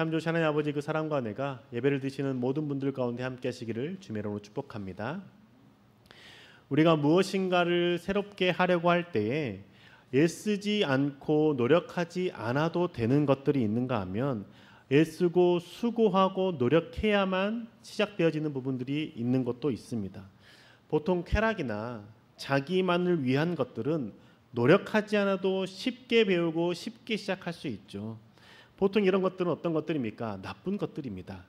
참 좋으신 하나님 아버지, 그 사랑과 은혜가 예배를 드시는 모든 분들 가운데 함께 하시기를 주의 이름으로 축복합니다. 우리가 무엇인가를 새롭게 하려고 할 때에 애쓰지 않고 노력하지 않아도 되는 것들이 있는가 하면 애쓰고 수고하고 노력해야만 시작되어지는 부분들이 있는 것도 있습니다. 보통 쾌락이나 자기만을 위한 것들은 노력하지 않아도 쉽게 배우고 쉽게 시작할 수 있죠. 보통 이런 것들은 어떤 것들입니까? 나쁜 것들입니다.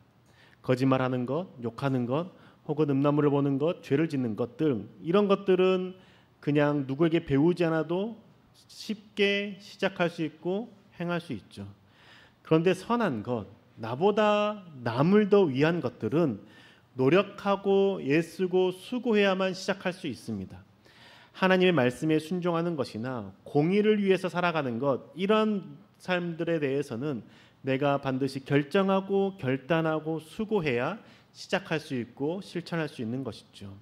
거짓말하는 것, 욕하는 것, 혹은 음란물을 보는 것, 죄를 짓는 것들, 이런 것들은 그냥 누구에게 배우지 않아도 쉽게 시작할 수 있고 행할 수 있죠. 그런데 선한 것, 나보다 남을 더 위한 것들은 노력하고 애쓰고 수고해야만 시작할 수 있습니다. 하나님의 말씀에 순종하는 것이나 공의를 위해서 살아가는 것, 이런 삶들에 대해서는 내가 반드시 결정하고 결단하고 수고해야 시작할 수 있고 실천할 수 있는 것이죠.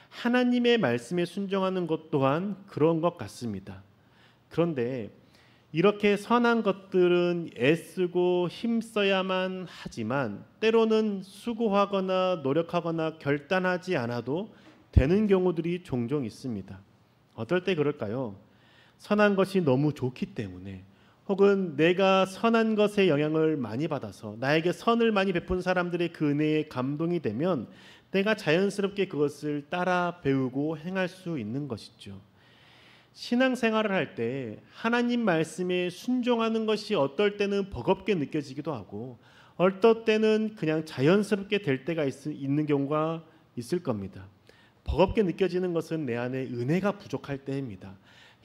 하나님의 말씀에 순종하는 것 또한 그런 것 같습니다. 그런데 이렇게 선한 것들은 애쓰고 힘써야만 하지만 때로는 수고하거나 노력하거나 결단하지 않아도 되는 경우들이 종종 있습니다. 어떨 때 그럴까요? 선한 것이 너무 좋기 때문에, 혹은 내가 선한 것에 영향을 많이 받아서 나에게 선을 많이 베푼 사람들의 그 은혜에 감동이 되면 내가 자연스럽게 그것을 따라 배우고 행할 수 있는 것이죠. 신앙생활을 할 때 하나님 말씀에 순종하는 것이 어떨 때는 버겁게 느껴지기도 하고 어떨 때는 그냥 자연스럽게 될 때가 있는 경우가 있을 겁니다. 버겁게 느껴지는 것은 내 안에 은혜가 부족할 때입니다.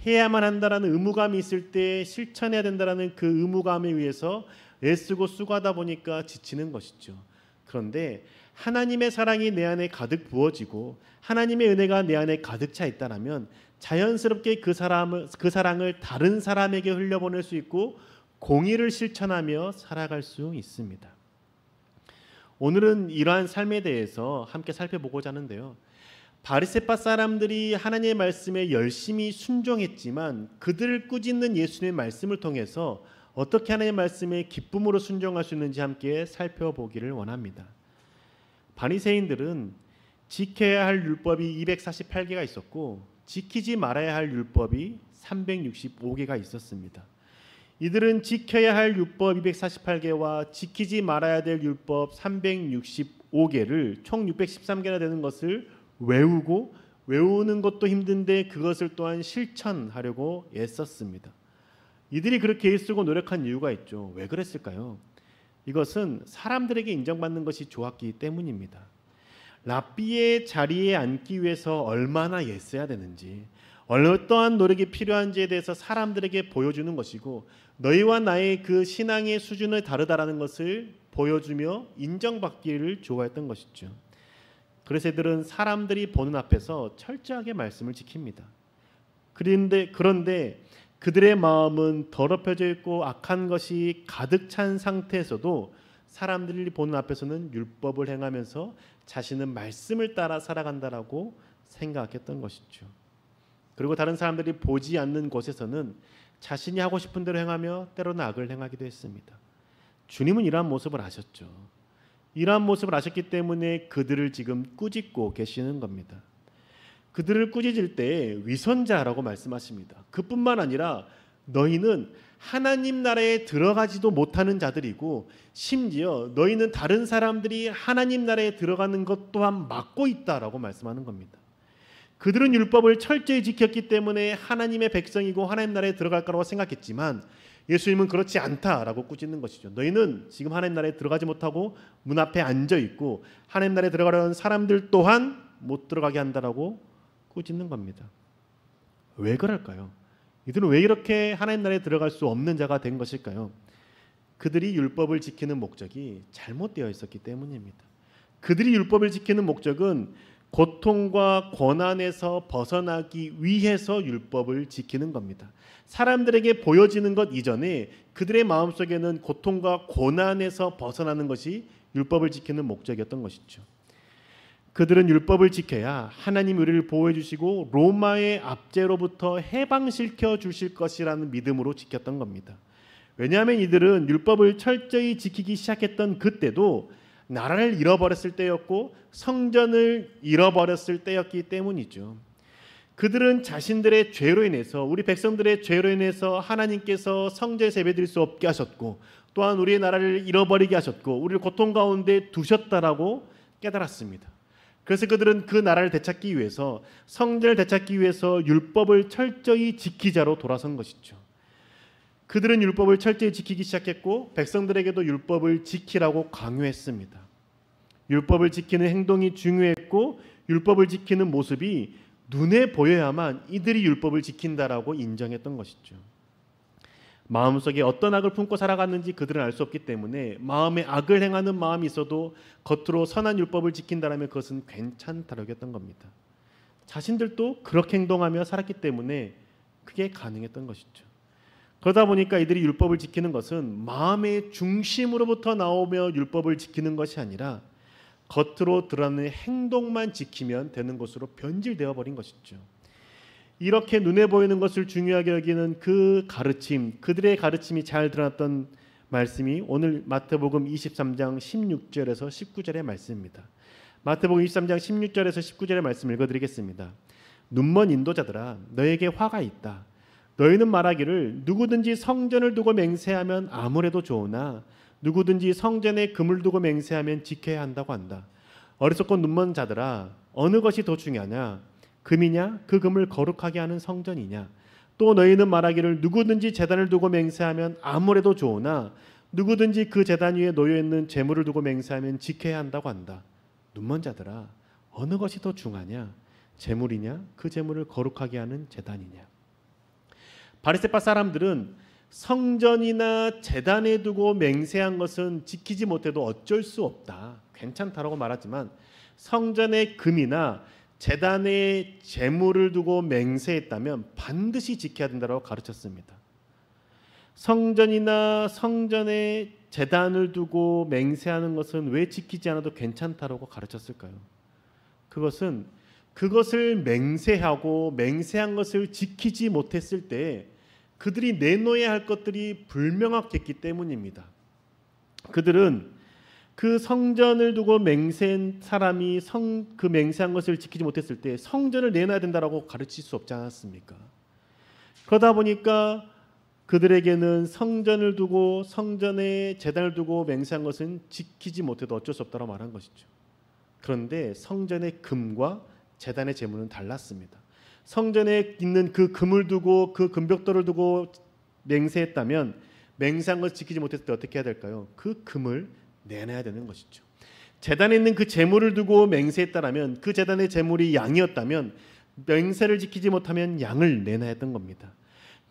해야만 한다라는 의무감이 있을 때 실천해야 된다라는 그 의무감에 의해서 애쓰고 수고하다 보니까 지치는 것이죠. 그런데 하나님의 사랑이 내 안에 가득 부어지고 하나님의 은혜가 내 안에 가득 차 있다라면 자연스럽게 그 사랑을 다른 사람에게 흘려보낼 수 있고 공의를 실천하며 살아갈 수 있습니다. 오늘은 이러한 삶에 대해서 함께 살펴보고자 하는데요. 바리새파 사람들이 하나님의 말씀에 열심히 순종했지만 그들을 꾸짖는 예수님의 말씀을 통해서 어떻게 하나님의 말씀에 기쁨으로 순종할 수 있는지 함께 살펴보기를 원합니다. 바리새인들은 지켜야 할 율법이 248개가 있었고 지키지 말아야 할 율법이 365개가 있었습니다. 이들은 지켜야 할 율법 248개와 지키지 말아야 될 율법 365개를 총 613개나 되는 것을 외우고 외우는 것도 힘든데 그것을 또한 실천하려고 애썼습니다. 이들이 그렇게 애쓰고 노력한 이유가 있죠. 왜 그랬을까요? 이것은 사람들에게 인정받는 것이 좋았기 때문입니다. 랍비의 자리에 앉기 위해서 얼마나 애써야 되는지, 어떠한 노력이 필요한지에 대해서 사람들에게 보여주는 것이고 너희와 나의 그 신앙의 수준이 다르다라는 것을 보여주며 인정받기를 좋아했던 것이죠. 그래서 이들은 사람들이 보는 앞에서 철저하게 말씀을 지킵니다. 그런데 그들의 마음은 더럽혀져 있고 악한 것이 가득 찬 상태에서도 사람들이 보는 앞에서는 율법을 행하면서 자신은 말씀을 따라 살아간다라고 생각했던 것이죠. 그리고 다른 사람들이 보지 않는 곳에서는 자신이 하고 싶은 대로 행하며 때로는 악을 행하기도 했습니다. 주님은 이러한 모습을 아셨죠. 이러한 모습을 아셨기 때문에 그들을 지금 꾸짖고 계시는 겁니다. 그들을 꾸짖을 때 위선자라고 말씀하십니다. 그뿐만 아니라 너희는 하나님 나라에 들어가지도 못하는 자들이고 심지어 너희는 다른 사람들이 하나님 나라에 들어가는 것 또한 막고 있다라고 말씀하는 겁니다. 그들은 율법을 철저히 지켰기 때문에 하나님의 백성이고 하나님 나라에 들어갈 거라고 생각했지만 예수님은 그렇지 않다라고 꾸짖는 것이죠. 너희는 지금 하나님 나라에 들어가지 못하고 문 앞에 앉아 있고 하나님 나라에 들어가려는 사람들 또한 못 들어가게 한다라고 꾸짖는 겁니다. 왜 그럴까요? 이들은 왜 이렇게 하나님 나라에 들어갈 수 없는 자가 된 것일까요? 그들이 율법을 지키는 목적이 잘못되어 있었기 때문입니다. 그들이 율법을 지키는 목적은 고통과 고난에서 벗어나기 위해서 율법을 지키는 겁니다. 사람들에게 보여지는 것 이전에 그들의 마음속에는 고통과 고난에서 벗어나는 것이 율법을 지키는 목적이었던 것이죠. 그들은 율법을 지켜야 하나님 우리를 보호해 주시고 로마의 압제로부터 해방시켜 주실 것이라는 믿음으로 지켰던 겁니다. 왜냐하면 이들은 율법을 철저히 지키기 시작했던 그때도 나라를 잃어버렸을 때였고 성전을 잃어버렸을 때였기 때문이죠. 그들은 자신들의 죄로 인해서, 우리 백성들의 죄로 인해서 하나님께서 성전에서 예배드릴 수 없게 하셨고 또한 우리의 나라를 잃어버리게 하셨고 우리를 고통 가운데 두셨다라고 깨달았습니다. 그래서 그들은 그 나라를 되찾기 위해서, 성전을 되찾기 위해서 율법을 철저히 지키자로 돌아선 것이죠. 그들은 율법을 철저히 지키기 시작했고 백성들에게도 율법을 지키라고 강요했습니다. 율법을 지키는 행동이 중요했고 율법을 지키는 모습이 눈에 보여야만 이들이 율법을 지킨다라고 인정했던 것이죠. 마음속에 어떤 악을 품고 살아갔는지 그들은 알 수 없기 때문에 마음에 악을 행하는 마음이 있어도 겉으로 선한 율법을 지킨다라면 그것은 괜찮다라고 했던 겁니다. 자신들도 그렇게 행동하며 살았기 때문에 그게 가능했던 것이죠. 그러다 보니까 이들이 율법을 지키는 것은 마음의 중심으로부터 나오며 율법을 지키는 것이 아니라 겉으로 드러나는 행동만 지키면 되는 것으로 변질되어 버린 것이죠. 이렇게 눈에 보이는 것을 중요하게 여기는 그 가르침, 그들의 가르침이 잘 드러났던 말씀이 오늘 마태복음 23장 16절에서 19절의 말씀입니다. 마태복음 23장 16절에서 19절의 말씀 읽어드리겠습니다. 눈먼 인도자들아 너에게 화가 있다. 너희는 말하기를 누구든지 성전을 두고 맹세하면 아무래도 좋으나 누구든지 성전에 금을 두고 맹세하면 지켜야 한다고 한다. 어리석고 눈먼 자들아 어느 것이 더 중요하냐? 금이냐? 그 금을 거룩하게 하는 성전이냐? 또 너희는 말하기를 누구든지 제단을 두고 맹세하면 아무래도 좋으나 누구든지 그 제단 위에 놓여있는 제물을 두고 맹세하면 지켜야 한다고 한다. 눈먼 자들아 어느 것이 더 중하냐? 제물이냐? 그 제물을 거룩하게 하는 제단이냐? 바리새파 사람들은 성전이나 제단에 두고 맹세한 것은 지키지 못해도 어쩔 수 없다, 괜찮다라고 말하지만 성전의 금이나 제단에 제물을 두고 맹세했다면 반드시 지켜야 된다고 가르쳤습니다. 성전이나 성전에 제단을 두고 맹세하는 것은 왜 지키지 않아도 괜찮다라고 가르쳤을까요? 그것을 맹세하고 맹세한 것을 지키지 못했을 때 그들이 내놓아야 할 것들이 불명확했기 때문입니다. 그들은 그 성전을 두고 맹세한 사람이 그 맹세한 것을 지키지 못했을 때 성전을 내놔야 된다라고 가르칠 수 없지 않았습니까? 그러다 보니까 그들에게는 성전을 두고 성전에 제단을 두고 맹세한 것은 지키지 못해도 어쩔 수 없다고 말한 것이죠. 그런데 성전의 금과 제단의 제물은 달랐습니다. 성전에 있는 그 금을 두고 그 금벽돌을 두고 맹세했다면 맹세한 것을 지키지 못했을 때 어떻게 해야 될까요? 그 금을 내놔야 되는 것이죠. 제단에 있는 그 제물을 두고 맹세했다라면 그 제단의 제물이 양이었다면 맹세를 지키지 못하면 양을 내놔야 했던 겁니다.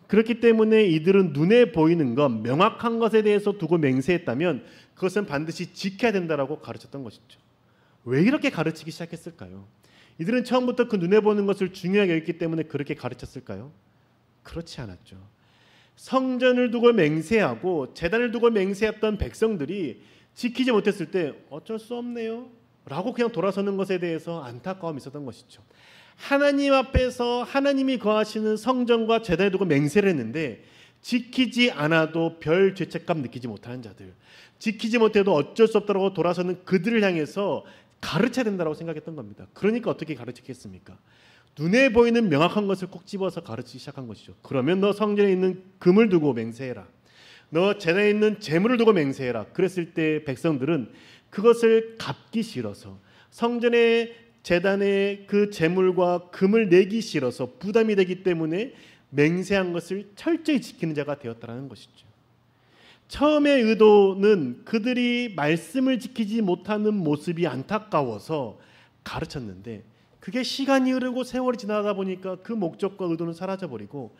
그렇기 때문에 이들은 눈에 보이는 것, 명확한 것에 대해서 두고 맹세했다면 그것은 반드시 지켜야 된다라고 가르쳤던 것이죠. 왜 이렇게 가르치기 시작했을까요? 이들은 처음부터 그 눈에 보는 것을 중요하게 여겼기 때문에 그렇게 가르쳤을까요? 그렇지 않았죠. 성전을 두고 맹세하고 제단을 두고 맹세했던 백성들이 지키지 못했을 때 어쩔 수 없네요 라고 그냥 돌아서는 것에 대해서 안타까움이 있었던 것이죠. 하나님 앞에서 하나님이 거하시는 성전과 제단을 두고 맹세를 했는데 지키지 않아도 별 죄책감 느끼지 못하는 자들, 지키지 못해도 어쩔 수 없다고 돌아서는 그들을 향해서 가르쳐야 된다고 생각했던 겁니다. 그러니까 어떻게 가르치겠습니까? 눈에 보이는 명확한 것을 꼭 집어서 가르치기 시작한 것이죠. 그러면 너 성전에 있는 금을 두고 맹세해라. 너 제단에 있는 제물을 두고 맹세해라. 그랬을 때 백성들은 그것을 갚기 싫어서 성전의 제단에 그 제물과 금을 내기 싫어서 부담이 되기 때문에 맹세한 것을 철저히 지키는 자가 되었다는 것이죠. 처음의 의도는 그들이 말씀을 지키지 못하는 모습이 안타까워서 가르쳤는데 그게 시간이 흐르고 세월이 지나다 보니까 그 목적과 의도는 사라져버리고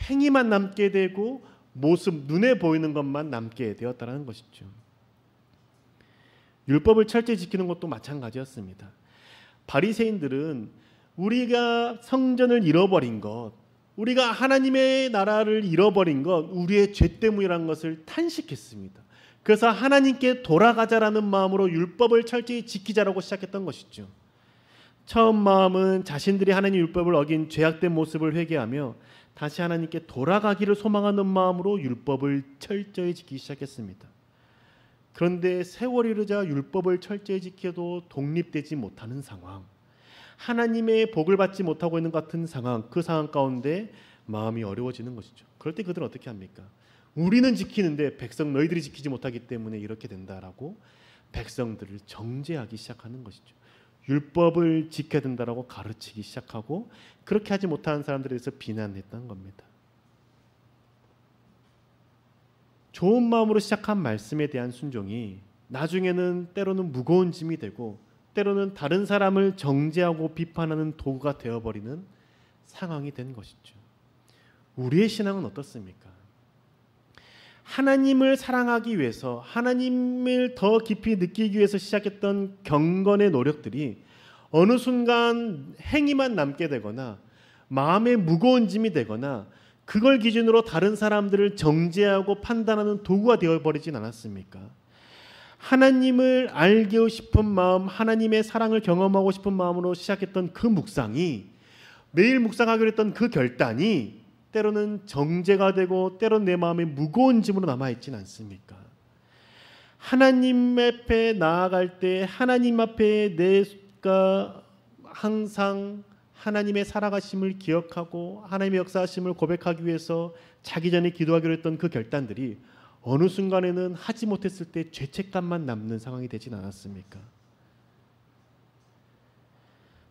행위만 남게 되고 모습, 눈에 보이는 것만 남게 되었다는 것이죠. 율법을 철저히 지키는 것도 마찬가지였습니다. 바리새인들은 우리가 성전을 잃어버린 것, 우리가 하나님의 나라를 잃어버린 것, 우리의 죄 때문이라는 것을 탄식했습니다. 그래서 하나님께 돌아가자라는 마음으로 율법을 철저히 지키자라고 시작했던 것이죠. 처음 마음은 자신들이 하나님 율법을 어긴 죄악된 모습을 회개하며 다시 하나님께 돌아가기를 소망하는 마음으로 율법을 철저히 지키기 시작했습니다. 그런데 세월이 흐르자 율법을 철저히 지켜도 독립되지 못하는 상황, 하나님의 복을 받지 못하고 있는 것 같은 상황, 그 상황 가운데 마음이 어려워지는 것이죠. 그럴 때 그들은 어떻게 합니까? 우리는 지키는데 백성 너희들이 지키지 못하기 때문에 이렇게 된다라고 백성들을 정죄하기 시작하는 것이죠. 율법을 지켜야 된다라고 가르치기 시작하고 그렇게 하지 못하는 사람들에 대해서 비난했던 겁니다. 좋은 마음으로 시작한 말씀에 대한 순종이 나중에는 때로는 무거운 짐이 되고 때로는 다른 사람을 정죄하고 비판하는 도구가 되어버리는 상황이 된 것이죠. 우리의 신앙은 어떻습니까? 하나님을 사랑하기 위해서, 하나님을 더 깊이 느끼기 위해서 시작했던 경건의 노력들이 어느 순간 행위만 남게 되거나 마음에 무거운 짐이 되거나 그걸 기준으로 다른 사람들을 정죄하고 판단하는 도구가 되어버리진 않았습니까? 하나님을 알고 싶은 마음, 하나님의 사랑을 경험하고 싶은 마음으로 시작했던 그 묵상이, 매일 묵상하기로 했던 그 결단이 때로는 정죄가 되고 때로는 내 마음에 무거운 짐으로 남아있진 않습니까? 하나님 앞에 나아갈 때 하나님 앞에 내가 항상 하나님의 살아가심을 기억하고 하나님의 역사하심을 고백하기 위해서 자기 전에 기도하기로 했던 그 결단들이 어느 순간에는 하지 못했을 때 죄책감만 남는 상황이 되진 않았습니까?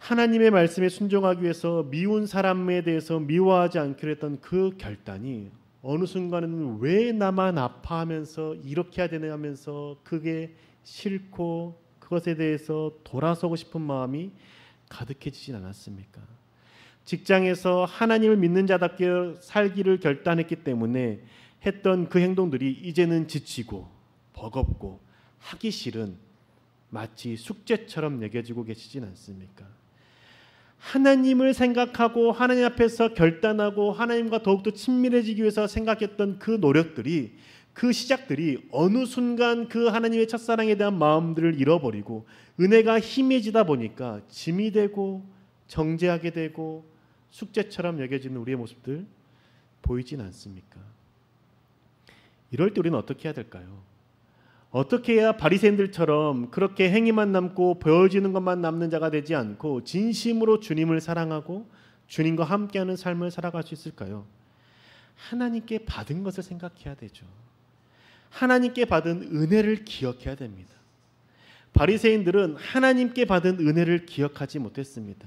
하나님의 말씀에 순종하기 위해서 미운 사람에 대해서 미워하지 않기로 했던 그 결단이 어느 순간에는 왜 나만 아파하면서 이렇게 해야 되나 하면서 그게 싫고 그것에 대해서 돌아서고 싶은 마음이 가득해지진 않았습니까? 직장에서 하나님을 믿는 자답게 살기를 결단했기 때문에 했던 그 행동들이 이제는 지치고 버겁고 하기 싫은 마치 숙제처럼 여겨지고 계시진 않습니까? 하나님을 생각하고 하나님 앞에서 결단하고 하나님과 더욱더 친밀해지기 위해서 생각했던 그 노력들이, 그 시작들이 어느 순간 그 하나님의 첫사랑에 대한 마음들을 잃어버리고 은혜가 희미해지다 보니까 짐이 되고 정죄하게 되고 숙제처럼 여겨지는 우리의 모습들 보이진 않습니까? 이럴 때 우리는 어떻게 해야 될까요? 어떻게 해야 바리새인들처럼 그렇게 행위만 남고 보여지는 것만 남는 자가 되지 않고 진심으로 주님을 사랑하고 주님과 함께하는 삶을 살아갈 수 있을까요? 하나님께 받은 것을 생각해야 되죠. 하나님께 받은 은혜를 기억해야 됩니다. 바리새인들은 하나님께 받은 은혜를 기억하지 못했습니다.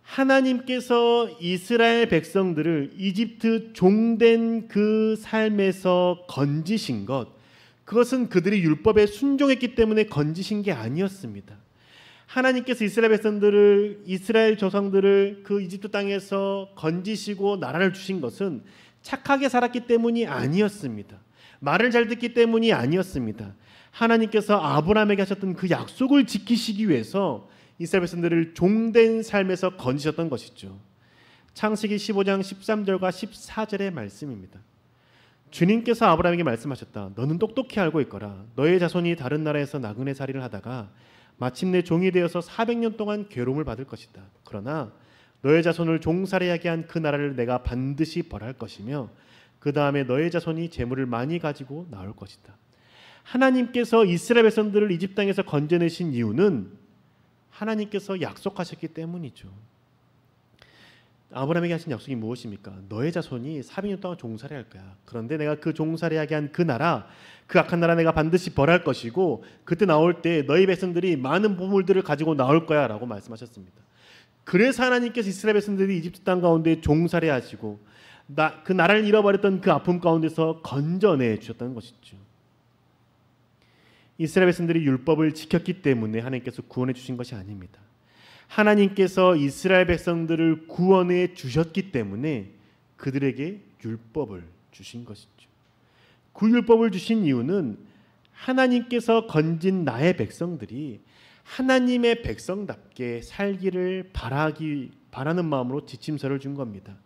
하나님께서 이스라엘 백성들을 이집트 종된 그 삶에서 건지신 것, 그것은 그들이 율법에 순종했기 때문에 건지신 게 아니었습니다. 하나님께서 이스라엘 백성들을, 이스라엘 조상들을 그 이집트 땅에서 건지시고 나라를 주신 것은 착하게 살았기 때문이 아니었습니다. 말을 잘 듣기 때문이 아니었습니다. 하나님께서 아브라함에게 하셨던 그 약속을 지키시기 위해서 이스라엘 백성들을 종된 삶에서 건지셨던 것이죠. 창세기 15장 13절과 14절의 말씀입니다. 주님께서 아브라함에게 말씀하셨다. 너는 똑똑히 알고 있거라. 너의 자손이 다른 나라에서 나그네살이를 하다가 마침내 종이 되어서 400년 동안 괴로움을 받을 것이다. 그러나 너의 자손을 종살이하게 한 그 나라를 내가 반드시 벌할 것이며 그 다음에 너의 자손이 재물을 많이 가지고 나올 것이다. 하나님께서 이스라엘 백성들을 이집트 땅에서 건져내신 이유는 하나님께서 약속하셨기 때문이죠. 아브라함에게 하신 약속이 무엇입니까? 너의 자손이 400년 동안 종살이 할 거야. 그런데 내가 그 종살이하게 한 그 나라, 그 악한 나라 내가 반드시 벌할 것이고 그때 나올 때 너희 백성들이 많은 보물들을 가지고 나올 거야 라고 말씀하셨습니다. 그래서 하나님께서 이스라엘 백성들이 이집트 땅 가운데 종살이 하시고 그 나라를 잃어버렸던 그 아픔 가운데서 건져내 주셨다는 것이죠. 이스라엘 백성들이 율법을 지켰기 때문에 하나님께서 구원해 주신 것이 아닙니다. 하나님께서 이스라엘 백성들을 구원해 주셨기 때문에 그들에게 율법을 주신 것이죠. 그 율법을 주신 이유는 하나님께서 건진 나의 백성들이 하나님의 백성답게 살기를 바라는 마음으로 지침서를 준 겁니다.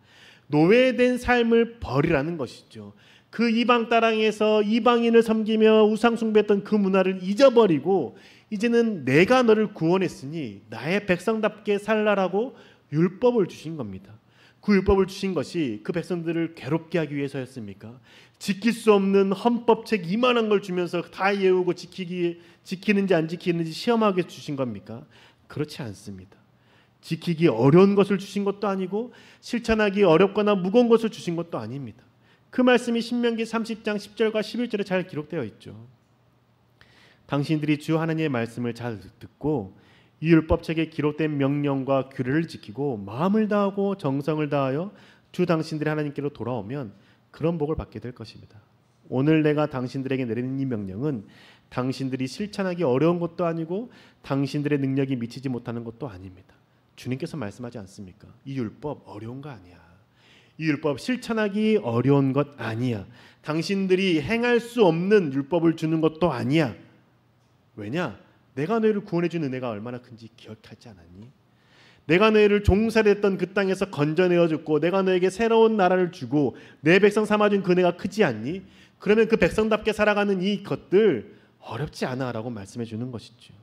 노예된 삶을 버리라는 것이죠. 그 이방 땅에서 이방인을 섬기며 우상 숭배했던 그 문화를 잊어버리고 이제는 내가 너를 구원했으니 나의 백성답게 살라라고 율법을 주신 겁니다. 그 율법을 주신 것이 그 백성들을 괴롭게 하기 위해서였습니까? 지킬 수 없는 헌법책 이만한 걸 주면서 다 외우고 지키는지 안 지키는지 시험하게 주신 겁니까? 그렇지 않습니다. 지키기 어려운 것을 주신 것도 아니고 실천하기 어렵거나 무거운 것을 주신 것도 아닙니다. 그 말씀이 신명기 30장 10절과 11절에 잘 기록되어 있죠. 당신들이 주 하나님의 말씀을 잘 듣고 이 율법책에 기록된 명령과 규례를 지키고 마음을 다하고 정성을 다하여 주 당신들의 하나님께로 돌아오면 그런 복을 받게 될 것입니다. 오늘 내가 당신들에게 내리는 이 명령은 당신들이 실천하기 어려운 것도 아니고 당신들의 능력이 미치지 못하는 것도 아닙니다. 주님께서 말씀하지 않습니까? 이 율법 어려운 거 아니야. 이 율법 실천하기 어려운 것 아니야. 당신들이 행할 수 없는 율법을 주는 것도 아니야. 왜냐? 내가 너희를 구원해 준 은혜가 얼마나 큰지 기억하지 않았니? 내가 너희를 종살이했던 그 땅에서 건져내어 줬고 내가 너에게 새로운 나라를 주고 내 백성 삼아준 그 은혜가 크지 않니? 그러면 그 백성답게 살아가는 이 것들 어렵지 않아 라고 말씀해 주는 것이죠.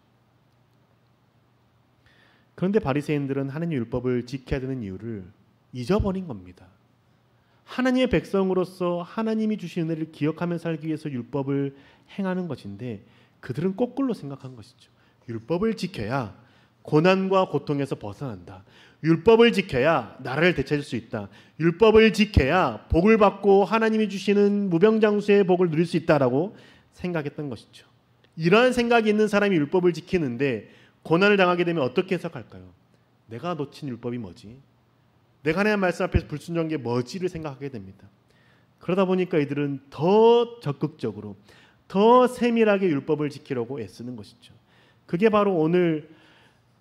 그런데 바리새인들은 하나님의 율법을 지켜야 되는 이유를 잊어버린 겁니다. 하나님의 백성으로서 하나님이 주신 은혜를 기억하며 살기 위해서 율법을 행하는 것인데 그들은 거꾸로 생각한 것이죠. 율법을 지켜야 고난과 고통에서 벗어난다. 율법을 지켜야 나라를 되찾을 수 있다. 율법을 지켜야 복을 받고 하나님이 주시는 무병장수의 복을 누릴 수 있다라고 생각했던 것이죠. 이러한 생각이 있는 사람이 율법을 지키는데 고난을 당하게 되면 어떻게 해석할까요? 내가 놓친 율법이 뭐지? 내가 하나님의 말씀 앞에서 불순종한 게 뭐지를 생각하게 됩니다. 그러다 보니까 이들은 더 적극적으로 더 세밀하게 율법을 지키려고 애쓰는 것이죠. 그게 바로 오늘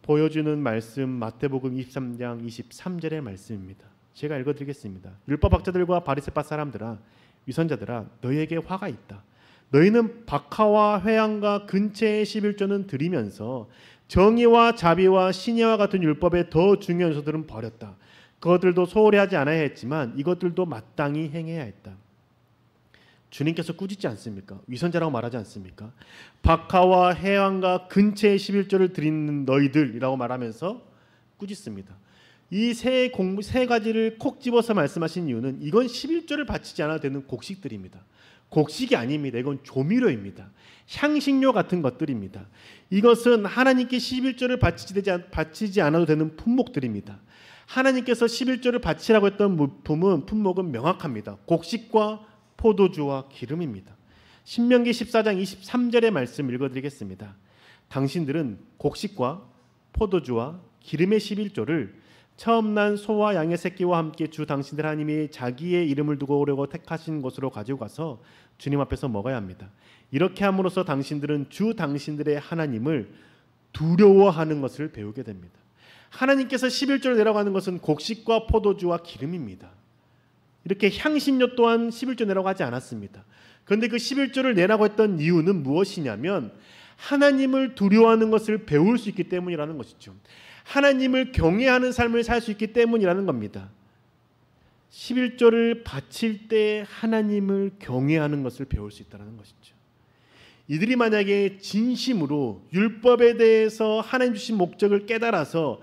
보여주는 말씀 마태복음 23장 23절의 말씀입니다. 제가 읽어드리겠습니다. 율법학자들과 바리새파 사람들아 위선자들아 너희에게 화가 있다. 너희는 박하와 회양과 근체의 11조는 드리면서 정의와 자비와 신의와 같은 율법의 더 중요한 요소들은 버렸다. 그것들도 소홀히 하지 않아야 했지만 이것들도 마땅히 행해야 했다. 주님께서 꾸짖지 않습니까? 위선자라고 말하지 않습니까? 박하와 해왕과 근체의 11조를 드리는 너희들이라고 말하면서 꾸짖습니다. 이 세 가지를 콕 집어서 말씀하신 이유는 이건 11조를 바치지 않아도 되는 곡식들입니다. 곡식이 아닙니다. 이건 조미료입니다. 향신료 같은 것들입니다. 이것은 하나님께 11조를 바치지 않아도 되는 품목들입니다. 하나님께서 11조를 바치라고 했던 품목은 명확합니다. 곡식과 포도주와 기름입니다. 신명기 14장 23절의 말씀 읽어드리겠습니다. 당신들은 곡식과 포도주와 기름의 11조를 처음 난 소와 양의 새끼와 함께 주 당신들 하나님이 자기의 이름을 두고 오려고 택하신 곳으로 가지고 가서 주님 앞에서 먹어야 합니다. 이렇게 함으로써 당신들은 주 당신들의 하나님을 두려워하는 것을 배우게 됩니다. 하나님께서 11조를 내라고 하는 것은 곡식과 포도주와 기름입니다. 이렇게 향신료 또한 11조 내라고 하지 않았습니다. 그런데 그 11조를 내라고 했던 이유는 무엇이냐면 하나님을 두려워하는 것을 배울 수 있기 때문이라는 것이죠. 하나님을 경외하는 삶을 살 수 있기 때문이라는 겁니다. 11조를 바칠 때 하나님을 경외하는 것을 배울 수 있다는 것이죠. 이들이 만약에 진심으로 율법에 대해서 하나님 주신 목적을 깨달아서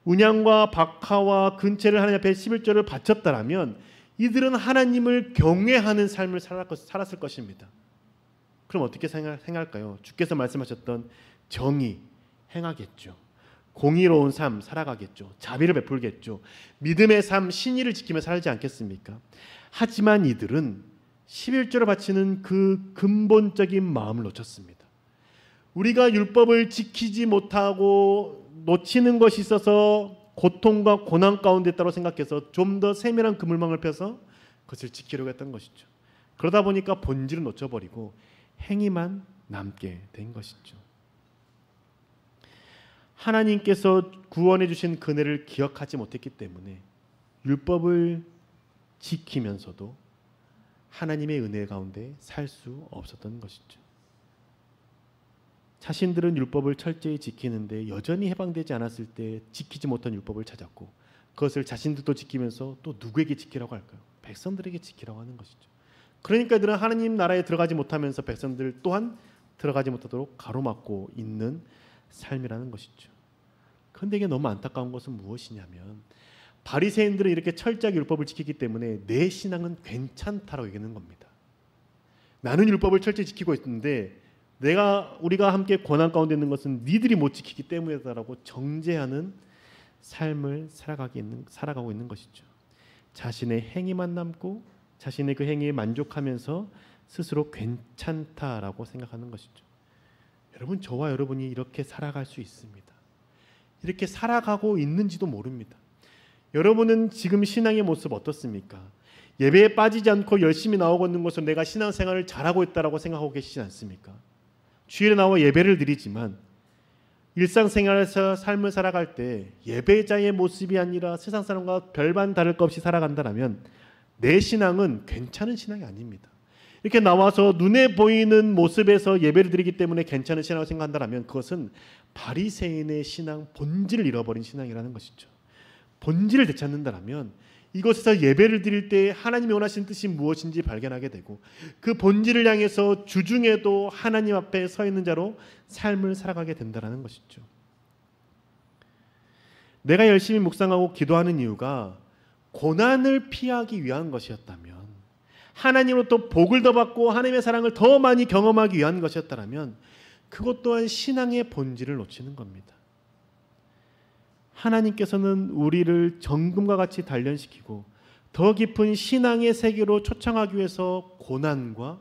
운양과 박하와 근체를 하나님 앞에 11조를 바쳤다라면 이들은 하나님을 경외하는 삶을 살았을 것입니다. 그럼 어떻게 생각할까요? 주께서 말씀하셨던 정의 행하겠죠. 공의로운 삶 살아가겠죠. 자비를 베풀겠죠. 믿음의 삶 신의를 지키며 살지 않겠습니까? 하지만 이들은 11조를 바치는 그 근본적인 마음을 놓쳤습니다. 우리가 율법을 지키지 못하고 놓치는 것이 있어서 고통과 고난 가운데 있다고 생각해서 좀 더 세밀한 그물망을 펴서 그것을 지키려고 했던 것이죠. 그러다 보니까 본질을 놓쳐버리고 행위만 남게 된 것이죠. 하나님께서 구원해 주신 그네를 기억하지 못했기 때문에 율법을 지키면서도 하나님의 은혜 가운데 살 수 없었던 것이죠. 자신들은 율법을 철저히 지키는데 여전히 해방되지 않았을 때 지키지 못한 율법을 찾았고 그것을 자신들도 지키면서 또 누구에게 지키라고 할까요? 백성들에게 지키라고 하는 것이죠. 그러니까 그들은 하나님 나라에 들어가지 못하면서 백성들 또한 들어가지 못하도록 가로막고 있는 삶이라는 것이죠. 그런데 이게 너무 안타까운 것은 무엇이냐면 바리새인들은 이렇게 철저하게 율법을 지키기 때문에 내 신앙은 괜찮다라고 얘기하는 겁니다. 나는 율법을 철저히 지키고 있는데 우리가 함께 고난 가운데 있는 것은 니들이 못 지키기 때문이다라고 정죄하는 삶을 살아가고 있는 것이죠. 자신의 행위만 남고 자신의 그 행위에 만족하면서 스스로 괜찮다라고 생각하는 것이죠. 여러분, 저와 여러분이 이렇게 살아갈 수 있습니다. 이렇게 살아가고 있는지도 모릅니다. 여러분은 지금 신앙의 모습 어떻습니까? 예배에 빠지지 않고 열심히 나오고 있는 것으로 내가 신앙생활을 잘하고 있다고 생각하고 계시지 않습니까? 주일에 나와 예배를 드리지만 일상생활에서 삶을 살아갈 때 예배자의 모습이 아니라 세상 사람과 별반 다를 것 없이 살아간다면 내 신앙은 괜찮은 신앙이 아닙니다. 이렇게 나와서 눈에 보이는 모습에서 예배를 드리기 때문에 괜찮은 신앙을 생각한다면 그것은 바리새인의 신앙, 본질을 잃어버린 신앙이라는 것이죠. 본질을 되찾는다면 이곳에서 예배를 드릴 때 하나님이 원하시는 뜻이 무엇인지 발견하게 되고 그 본질을 향해서 주중에도 하나님 앞에 서 있는 자로 삶을 살아가게 된다는 것이죠. 내가 열심히 묵상하고 기도하는 이유가 고난을 피하기 위한 것이었다면, 하나님으로부터 복을 더 받고 하나님의 사랑을 더 많이 경험하기 위한 것이었다면 그것 또한 신앙의 본질을 놓치는 겁니다. 하나님께서는 우리를 정금과 같이 단련시키고 더 깊은 신앙의 세계로 초청하기 위해서 고난과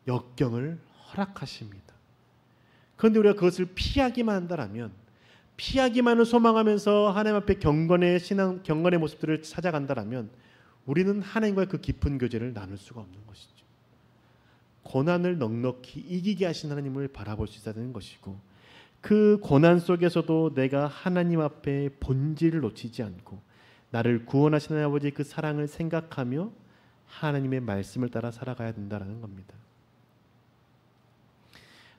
역경을 허락하십니다. 그런데 우리가 그것을 피하기만 한다면, 피하기만을 소망하면서 하나님 앞에 경건의 모습들을 찾아간다면 우리는 하나님과의 그 깊은 교제를 나눌 수가 없는 것이죠. 고난을 넉넉히 이기게 하신 하나님을 바라볼 수 있어야 되는 것이고, 그 고난 속에서도 내가 하나님 앞에 본질을 놓치지 않고 나를 구원하신 하나님 아버지의 그 사랑을 생각하며 하나님의 말씀을 따라 살아가야 된다는 겁니다.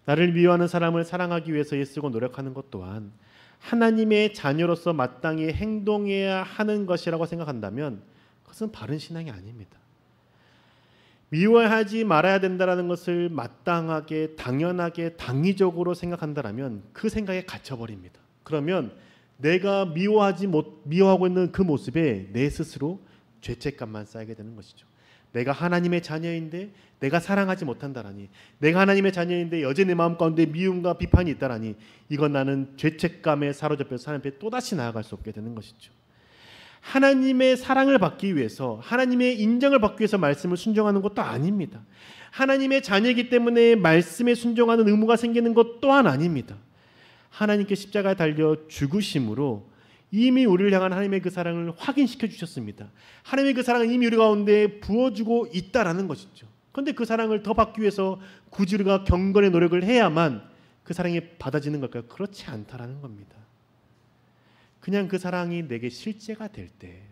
나를 미워하는 사람을 사랑하기 위해서 애쓰고 노력하는 것 또한 하나님의 자녀로서 마땅히 행동해야 하는 것이라고 생각한다면 그것은 바른 신앙이 아닙니다. 미워하지 말아야 된다는 것을 마땅하게, 당연하게, 당위적으로 생각한다면 그 생각에 갇혀버립니다. 그러면 내가 미워하고 있는 그 모습에 내 스스로 죄책감만 쌓이게 되는 것이죠. 내가 하나님의 자녀인데 내가 사랑하지 못한다라니, 내가 하나님의 자녀인데 여전히 내 마음 가운데 미움과 비판이 있다라니, 이건 나는 죄책감에 사로잡혀서 하나님 앞에 또다시 나아갈 수 없게 되는 것이죠. 하나님의 사랑을 받기 위해서, 하나님의 인정을 받기 위해서 말씀을 순종하는 것도 아닙니다. 하나님의 자녀이기 때문에 말씀에 순종하는 의무가 생기는 것 또한 아닙니다. 하나님께 십자가에 달려 죽으심으로 이미 우리를 향한 하나님의 그 사랑을 확인시켜 주셨습니다. 하나님의 그 사랑은 이미 우리 가운데 부어주고 있다라는 것이죠. 그런데 그 사랑을 더 받기 위해서 굳이 우리가 경건의 노력을 해야만 그 사랑이 받아지는 걸까요? 그렇지 않다라는 겁니다. 그냥 그 사랑이 내게 실제가 될 때,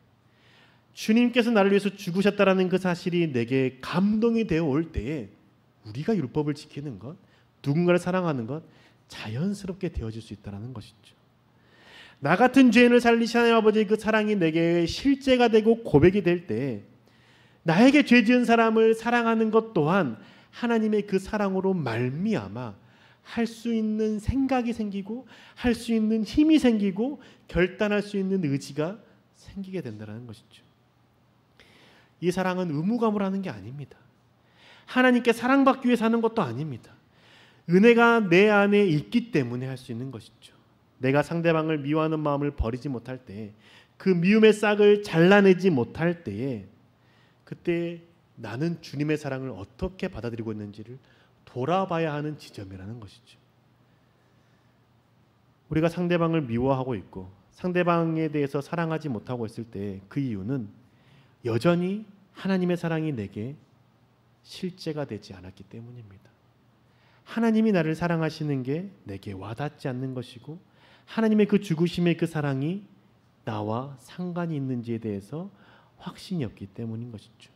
주님께서 나를 위해서 죽으셨다라는 그 사실이 내게 감동이 되어 올 때에 우리가 율법을 지키는 것, 누군가를 사랑하는 것 자연스럽게 되어질 수 있다는 것이죠. 나 같은 죄인을 살리신 하나님 아버지의 그 사랑이 내게 실제가 되고 고백이 될 때 나에게 죄 지은 사람을 사랑하는 것 또한 하나님의 그 사랑으로 말미암아 할 수 있는 생각이 생기고 할 수 있는 힘이 생기고 결단할 수 있는 의지가 생기게 된다는 것이죠. 이 사랑은 의무감으로 하는 게 아닙니다. 하나님께 사랑받기 위해서 하는 것도 아닙니다. 은혜가 내 안에 있기 때문에 할 수 있는 것이죠. 내가 상대방을 미워하는 마음을 버리지 못할 때, 그 미움의 싹을 잘라내지 못할 때에, 그때 나는 주님의 사랑을 어떻게 받아들이고 있는지를 돌아봐야 하는 지점이라는 것이죠. 우리가 상대방을 미워하고 있고 상대방에 대해서 사랑하지 못하고 있을 때 그 이유는 여전히 하나님의 사랑이 내게 실제가 되지 않았기 때문입니다. 하나님이 나를 사랑하시는 게 내게 와닿지 않는 것이고, 하나님의 그 죽으심의 그 사랑이 나와 상관이 있는지에 대해서 확신이 없기 때문인 것이죠.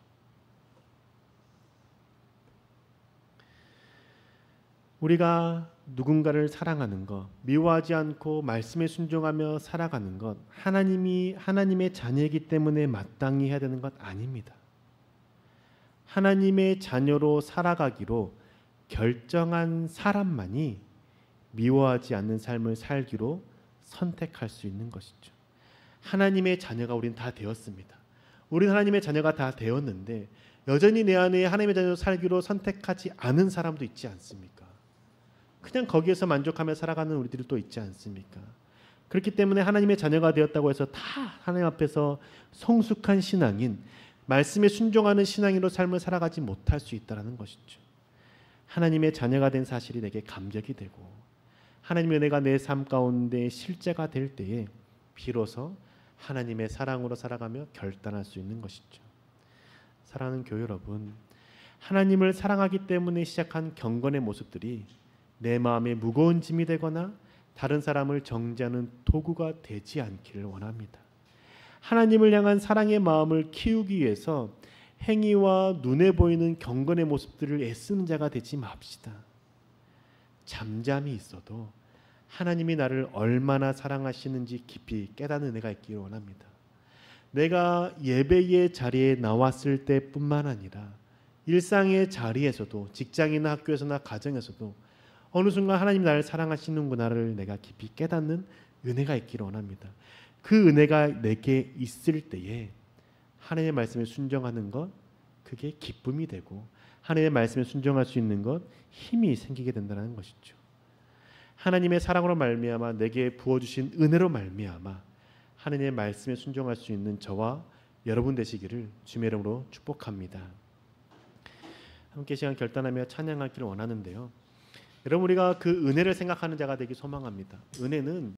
우리가 누군가를 사랑하는 것, 미워하지 않고 말씀에 순종하며 살아가는 것, 하나님의 자녀이기 때문에 마땅히 해야 되는 것 아닙니다. 하나님의 자녀로 살아가기로 결정한 사람만이 미워하지 않는 삶을 살기로 선택할 수 있는 것이죠. 하나님의 자녀가 우리는 다 되었습니다. 우리는 하나님의 자녀가 다 되었는데 여전히 내 안에 하나님의 자녀로 살기로 선택하지 않은 사람도 있지 않습니까? 그냥 거기에서 만족하며 살아가는 우리들이 또 있지 않습니까? 그렇기 때문에 하나님의 자녀가 되었다고 해서 다 하나님 앞에서 성숙한 신앙인, 말씀에 순종하는 신앙인으로 삶을 살아가지 못할 수 있다는 것이죠. 하나님의 자녀가 된 사실이 내게 감격이 되고 하나님의 은혜가 내 삶 가운데 실제가 될 때에 비로소 하나님의 사랑으로 살아가며 결단할 수 있는 것이죠. 사랑하는 교회 여러분, 하나님을 사랑하기 때문에 시작한 경건의 모습들이 내 마음에 무거운 짐이 되거나 다른 사람을 정죄하는 도구가 되지 않기를 원합니다. 하나님을 향한 사랑의 마음을 키우기 위해서 행위와 눈에 보이는 경건의 모습들을 애쓰는 자가 되지 맙시다. 잠잠히 있어도 하나님이 나를 얼마나 사랑하시는지 깊이 깨닫는 은혜가 있기를 원합니다. 내가 예배의 자리에 나왔을 때뿐만 아니라 일상의 자리에서도, 직장이나 학교에서나 가정에서도 어느 순간 하나님 나를 사랑하시는구나를 내가 깊이 깨닫는 은혜가 있기를 원합니다. 그 은혜가 내게 있을 때에 하나님의 말씀에 순종하는 것, 그게 기쁨이 되고 하나님의 말씀에 순종할 수 있는 것, 힘이 생기게 된다는 것이죠. 하나님의 사랑으로 말미암아 내게 부어주신 은혜로 말미암아 하나님의 말씀에 순종할 수 있는 저와 여러분 되시기를 주님의 이름으로 축복합니다. 함께 시간 결단하며 찬양하기를 원하는데요. 여러분, 우리가 그 은혜를 생각하는 자가 되기 소망합니다. 은혜는